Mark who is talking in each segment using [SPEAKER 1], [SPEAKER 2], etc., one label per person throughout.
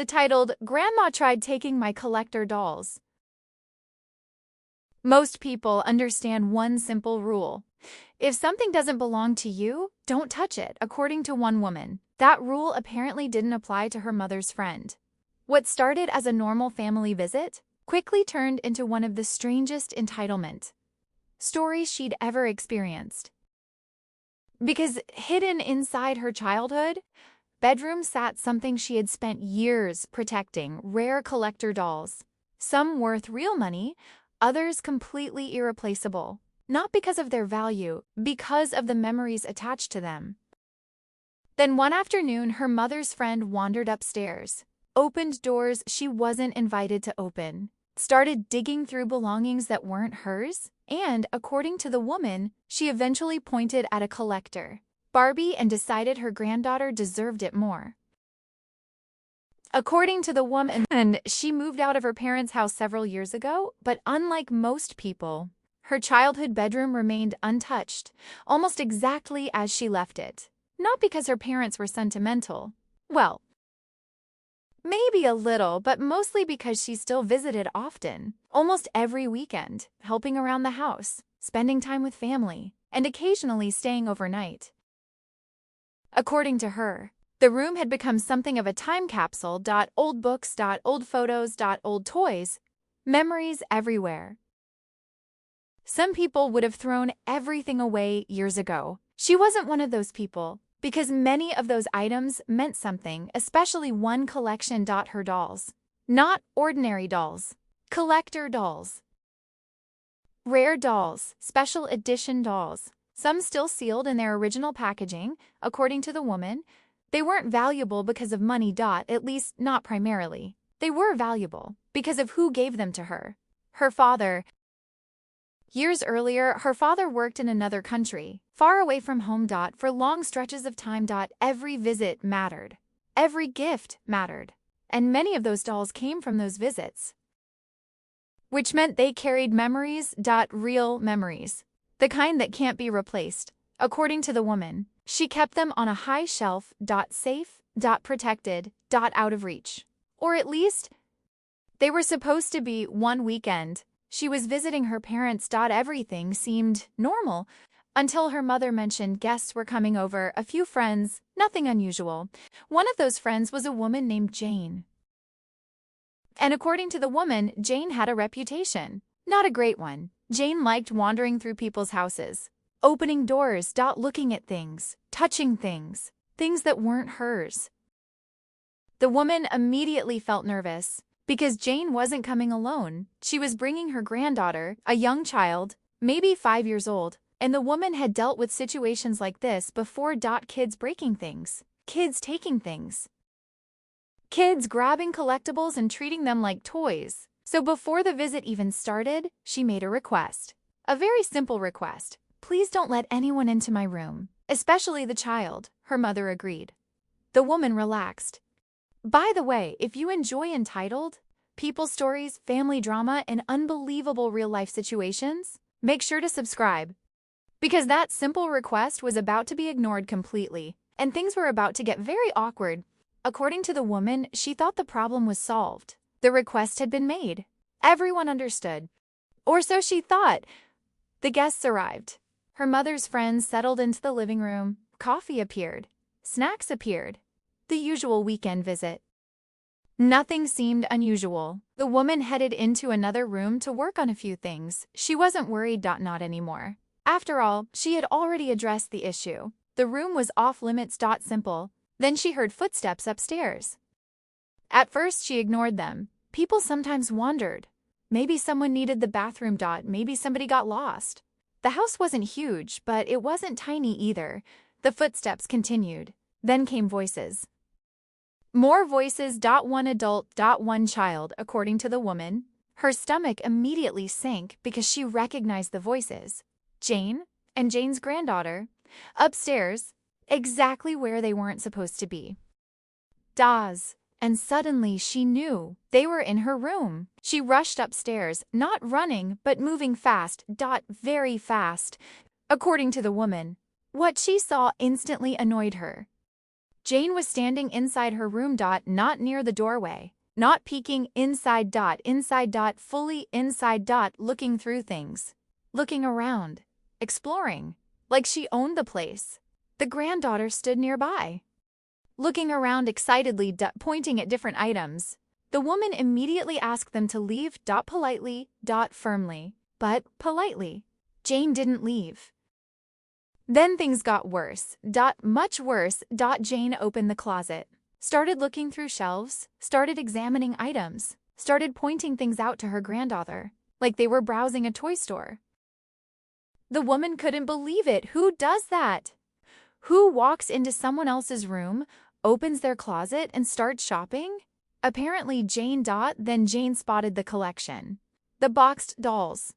[SPEAKER 1] The titled, "Grandma Tried Taking My Collector Dolls." Most people understand one simple rule. If something doesn't belong to you, don't touch it, according to one woman. That rule apparently didn't apply to her mother's friend. What started as a normal family visit quickly turned into one of the strangest entitlement stories she'd ever experienced. Because hidden inside her childhood bedroom sat something she had spent years protecting: rare collector dolls. Some worth real money, others completely irreplaceable. Not because of their value, because of the memories attached to them. Then one afternoon, her mother's friend wandered upstairs, opened doors she wasn't invited to open, started digging through belongings that weren't hers, and, according to the woman, she eventually pointed at a collector, Barbie, and decided her granddaughter deserved it more. According to the woman, she moved out of her parents' house several years ago, but unlike most people, her childhood bedroom remained untouched, almost exactly as she left it. Not because her parents were sentimental. Well, maybe a little, but mostly because she still visited often, almost every weekend, helping around the house, spending time with family, and occasionally staying overnight. According to her, the room had become something of a time capsule. Old books, old photos, old toys, memories everywhere. Some people would have thrown everything away years ago. She wasn't one of those people, because many of those items meant something, especially one collection. Her dolls. Not ordinary dolls. Collector dolls. Rare dolls, special edition dolls. Some still sealed in their original packaging. According to the woman, they weren't valuable because of money. At least not primarily. They were valuable because of who gave them to her. Her father. Years earlier, her father worked in another country, far away from home. For long stretches of time. Every visit mattered. Every gift mattered. And many of those dolls came from those visits. Which meant they carried memories. Real memories. The kind that can't be replaced. According to the woman, she kept them on a high shelf. Safe. Protected. Out of reach. Or at least, they were supposed to be. One weekend, she was visiting her parents. Everything seemed normal until her mother mentioned guests were coming over, a few friends, nothing unusual. One of those friends was a woman named Jane. And according to the woman, Jane had a reputation. Not a great one. Jane liked wandering through people's houses, opening doors. Looking at things, touching things, things that weren't hers. The woman immediately felt nervous. Because Jane wasn't coming alone. She was bringing her granddaughter, a young child, maybe 5 years old, and the woman had dealt with situations like this before. Kids breaking things, kids taking things, kids grabbing collectibles and treating them like toys. So before the visit even started, she made a request. A very simple request. "Please don't let anyone into my room, especially the child." Her mother agreed. The woman relaxed. By the way, if you enjoy entitled, people stories, family drama, and unbelievable real-life situations, make sure to subscribe. Because that simple request was about to be ignored completely, and things were about to get very awkward. According to the woman, she thought the problem was solved. The request had been made. Everyone understood. Or so she thought. The guests arrived. Her mother's friends settled into the living room. Coffee appeared. Snacks appeared. The usual weekend visit. Nothing seemed unusual. The woman headed into another room to work on a few things. She wasn't worried. Not anymore. After all, she had already addressed the issue. The room was off limits. Simple. Then she heard footsteps upstairs. At first, she ignored them. People sometimes wandered. Maybe someone needed the bathroom. Maybe somebody got lost. The house wasn't huge, but it wasn't tiny either. The footsteps continued. Then came voices. More voices. One adult. One child. According to the woman, her stomach immediately sank because she recognized the voices. Jane and Jane's granddaughter, upstairs, exactly where they weren't supposed to be. And suddenly she knew they were in her room. She rushed upstairs, not running, but moving fast. Very fast. According to the woman, what she saw instantly annoyed her. Jane was standing inside her room. Not near the doorway. Not peeking inside. Fully inside. Looking through things. Looking around. Exploring. Like she owned the place. The granddaughter stood nearby, looking around excitedly, pointing at different items. The woman immediately asked them to leave. Politely. Firmly. But politely. Jane didn't leave. Then things got worse. Much worse. Jane opened the closet, started looking through shelves, started examining items, started pointing things out to her granddaughter, like they were browsing a toy store. The woman couldn't believe it. Who does that? Who walks into someone else's room, opens their closet, and starts shopping? Apparently Jane. Then Jane spotted the collection. The boxed dolls.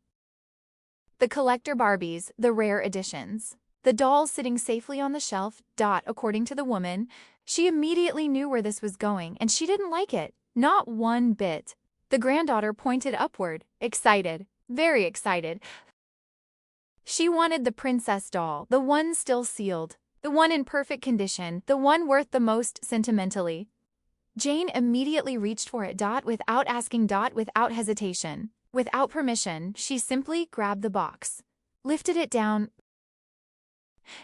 [SPEAKER 1] The collector Barbies, the rare editions. The dolls sitting safely on the shelf. According to the woman, she immediately knew where this was going, and she didn't like it. Not one bit. The granddaughter pointed upward, excited, very excited. She wanted the princess doll, the one still sealed, the one in perfect condition, the one worth the most sentimentally. Jane immediately reached for it. Without asking. Without hesitation. Without permission, she simply grabbed the box, lifted it down,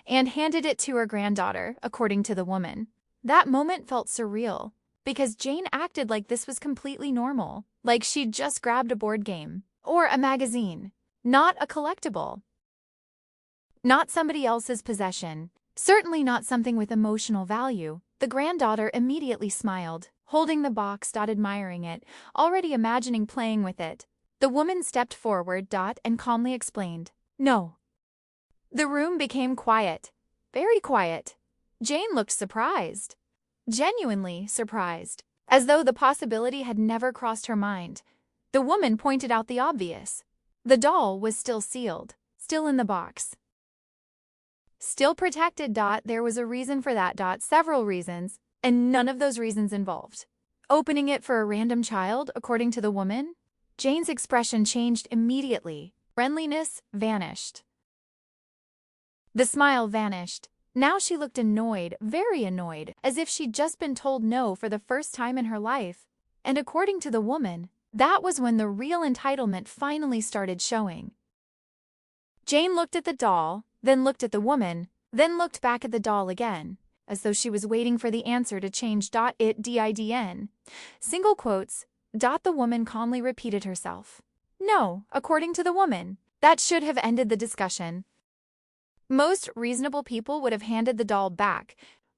[SPEAKER 1] and handed it to her granddaughter, according to the woman. That moment felt surreal, because Jane acted like this was completely normal, like she'd just grabbed a board game or a magazine, not a collectible. Not somebody else's possession, certainly not something with emotional value. The granddaughter immediately smiled, holding the box. Admiring it, already imagining playing with it. The woman stepped forward. And calmly explained, "No." The room became quiet, very quiet. Jane looked surprised, genuinely surprised, as though the possibility had never crossed her mind. The woman pointed out the obvious. The doll was still sealed, still in the box. Still protected. There was a reason for that. Several reasons, and none of those reasons involved opening it for a random child, according to the woman. Jane's expression changed immediately. Friendliness vanished. The smile vanished. Now she looked annoyed, very annoyed, as if she'd just been told no for the first time in her life. And according to the woman, that was when the real entitlement finally started showing. Jane looked at the doll, then looked at the woman, then looked back at the doll again, as though she was waiting for the answer to change. It didn't. Single quotes. The woman calmly repeated herself. No, according to the woman. That should have ended the discussion. Most reasonable people would have handed the doll back.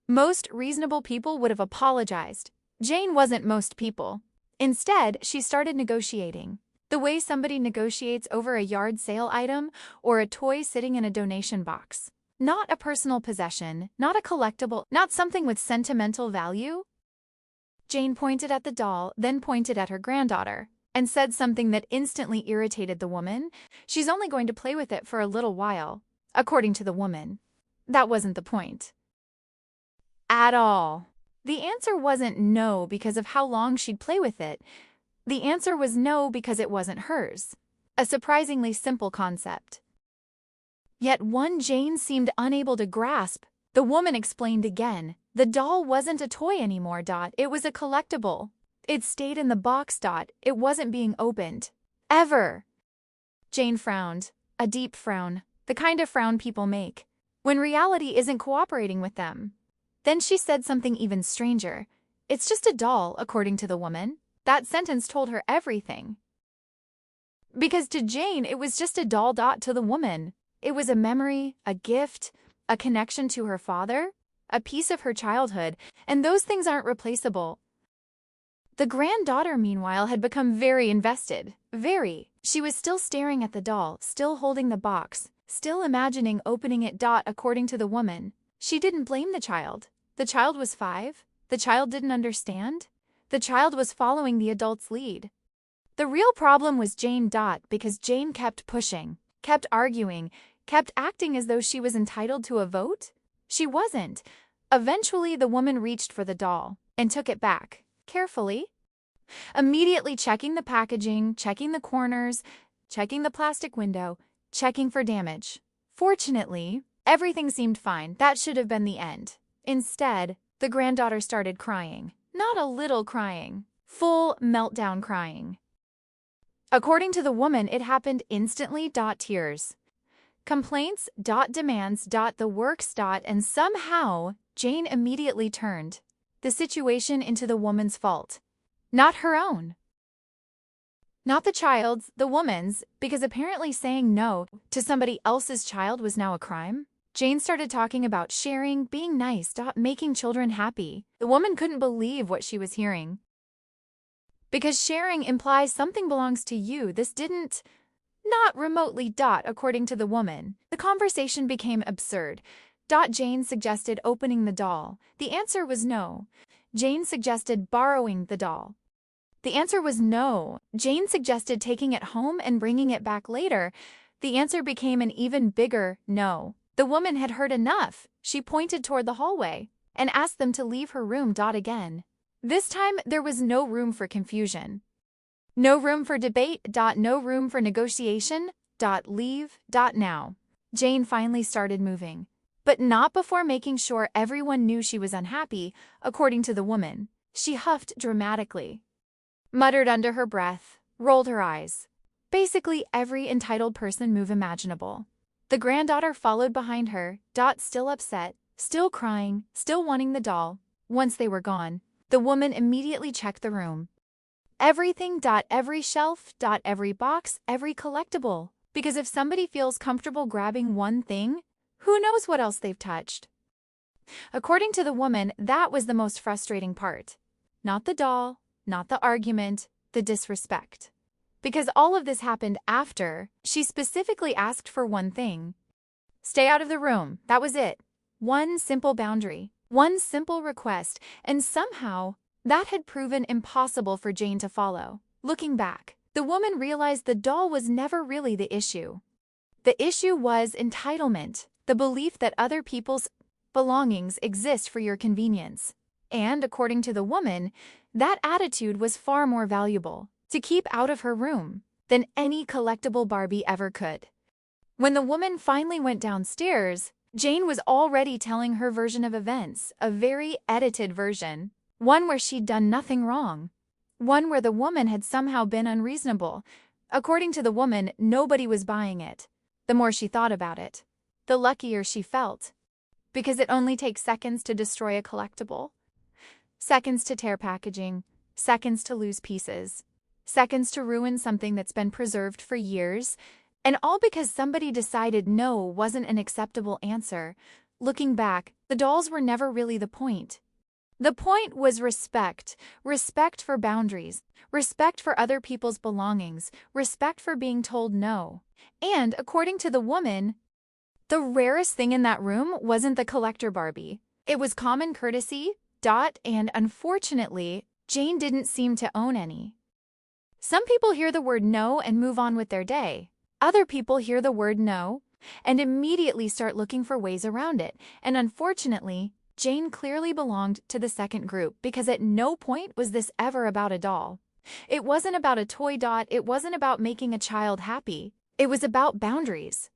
[SPEAKER 1] Most reasonable people would have apologized. Jane wasn't most people. Instead, she started negotiating. The way somebody negotiates over a yard sale item or a toy sitting in a donation box. Not a personal possession, not a collectible, not something with sentimental value. Jane pointed at the doll, then pointed at her granddaughter, and said something that instantly irritated the woman. She's only going to play with it for a little while, according to the woman. That wasn't the point. At all. The answer wasn't no because of how long she'd play with it. The answer was no because it wasn't hers. A surprisingly simple concept. Yet one Jane seemed unable to grasp. The woman explained again. The doll wasn't a toy anymore. It was a collectible. It stayed in the box. It wasn't being opened. Ever. Jane frowned. A deep frown. The kind of frown people make when reality isn't cooperating with them. Then she said something even stranger. It's just a doll, according to the woman. That sentence told her everything. Because to Jane, it was just a doll. To the woman, it was a memory, a gift, a connection to her father, a piece of her childhood, and those things aren't replaceable. The granddaughter, meanwhile, had become very invested. Very. She was still staring at the doll, still holding the box, still imagining opening it. According to the woman, she didn't blame the child. The child was 5. The child didn't understand. The child was following the adult's lead. The real problem was Jane. Because Jane kept pushing, kept arguing, kept acting as though she was entitled to a vote. She wasn't. Eventually, the woman reached for the doll and took it back, carefully, immediately checking the packaging, checking the corners, checking the plastic window, checking for damage. Fortunately, everything seemed fine. That should have been the end. Instead, the granddaughter started crying. Not a little crying. Full meltdown crying. According to the woman, it happened instantly. Tears. Complaints. Demands. The works. And somehow, Jane immediately turned the situation into the woman's fault. Not her own. Not the child's, the woman's, because apparently saying no to somebody else's child was now a crime. Jane started talking about sharing, being nice, making children happy. The woman couldn't believe what she was hearing. Because sharing implies something belongs to you, this didn't. Not remotely. According to the woman, the conversation became absurd. Jane suggested opening the doll. The answer was no. Jane suggested borrowing the doll. The answer was no. Jane suggested taking it home and bringing it back later. The answer became an even bigger no. The woman had heard enough. She pointed toward the hallway and asked them to leave her room. Again. This time, there was no room for confusion. No room for debate. No room for negotiation. Leave. Now. Jane finally started moving. But not before making sure everyone knew she was unhappy, according to the woman. She huffed dramatically, muttered under her breath, rolled her eyes. Basically every entitled person move imaginable. The granddaughter followed behind her, still upset, still crying, still wanting the doll. Once they were gone, the woman immediately checked the room. Everything. Every shelf. Every box, every collectible. Because if somebody feels comfortable grabbing one thing, who knows what else they've touched? According to the woman, that was the most frustrating part. Not the doll, not the argument, the disrespect. Because all of this happened after she specifically asked for one thing. Stay out of the room. That was it. One simple boundary, one simple request, and somehow that had proven impossible for Jane to follow. Looking back, the woman realized the doll was never really the issue. The issue was entitlement, the belief that other people's belongings exist for your convenience. And according to the woman, that attitude was far more valuable to keep out of her room than any collectible Barbie ever could. When the woman finally went downstairs, Jane was already telling her version of events, a very edited version, one where she'd done nothing wrong, one where the woman had somehow been unreasonable. According to the woman, nobody was buying it. The more she thought about it, the luckier she felt. Because it only takes seconds to destroy a collectible. Seconds to tear packaging, seconds to lose pieces, seconds to ruin something that's been preserved for years, and all because somebody decided no wasn't an acceptable answer. Looking back, the dolls were never really the point. The point was respect. Respect for boundaries, respect for other people's belongings, respect for being told no. And according to the woman, the rarest thing in that room wasn't the collector Barbie. It was common courtesy. And unfortunately, Jane didn't seem to own any. Some people hear the word no and move on with their day. Other people hear the word no and immediately start looking for ways around it. And unfortunately, Jane clearly belonged to the second group because at no point was this ever about a doll. It wasn't about a toy. It wasn't about making a child happy. It was about boundaries.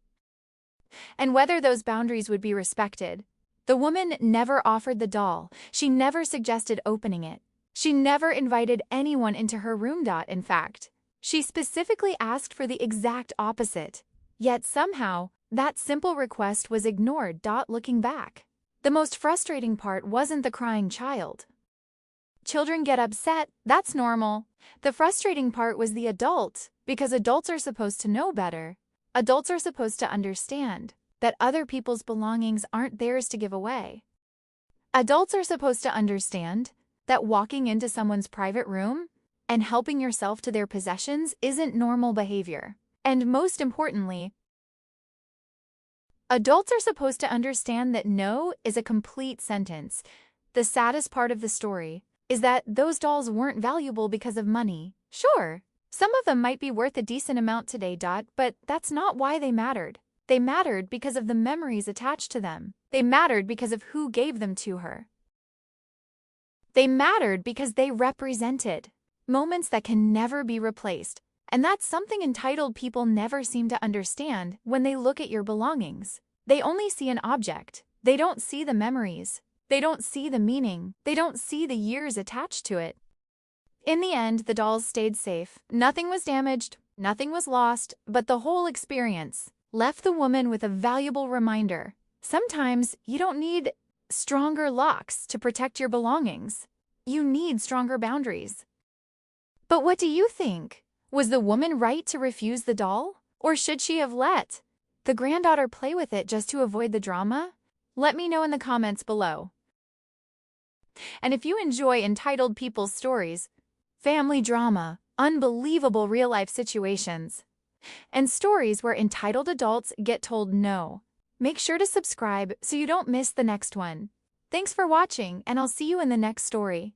[SPEAKER 1] And whether those boundaries would be respected. The woman never offered the doll. She never suggested opening it. She never invited anyone into her room. In fact, she specifically asked for the exact opposite. Yet somehow, that simple request was ignored. Looking back, the most frustrating part wasn't the crying child. Children get upset, that's normal. The frustrating part was the adult, because adults are supposed to know better. Adults are supposed to understand that other people's belongings aren't theirs to give away. Adults are supposed to understand that walking into someone's private room and helping yourself to their possessions isn't normal behavior. And most importantly, adults are supposed to understand that no is a complete sentence. The saddest part of the story is that those dolls weren't valuable because of money. Sure, some of them might be worth a decent amount today, but that's not why they mattered. They mattered because of the memories attached to them. They mattered because of who gave them to her. They mattered because they represented moments that can never be replaced. And that's something entitled people never seem to understand when they look at your belongings. They only see an object. They don't see the memories, They don't see the meaning. They don't see the years attached to it. In the end, the dolls stayed safe. Nothing was damaged, nothing was lost, but the whole experience left the woman with a valuable reminder. Sometimes you don't need stronger locks to protect your belongings. You need stronger boundaries. But what do you think? Was the woman right to refuse the doll? Or should she have let the granddaughter play with it just to avoid the drama? Let me know in the comments below. And if you enjoy entitled people's stories, family drama, unbelievable real-life situations, and stories where entitled adults get told no, make sure to subscribe so you don't miss the next one. Thanks for watching, and I'll see you in the next story.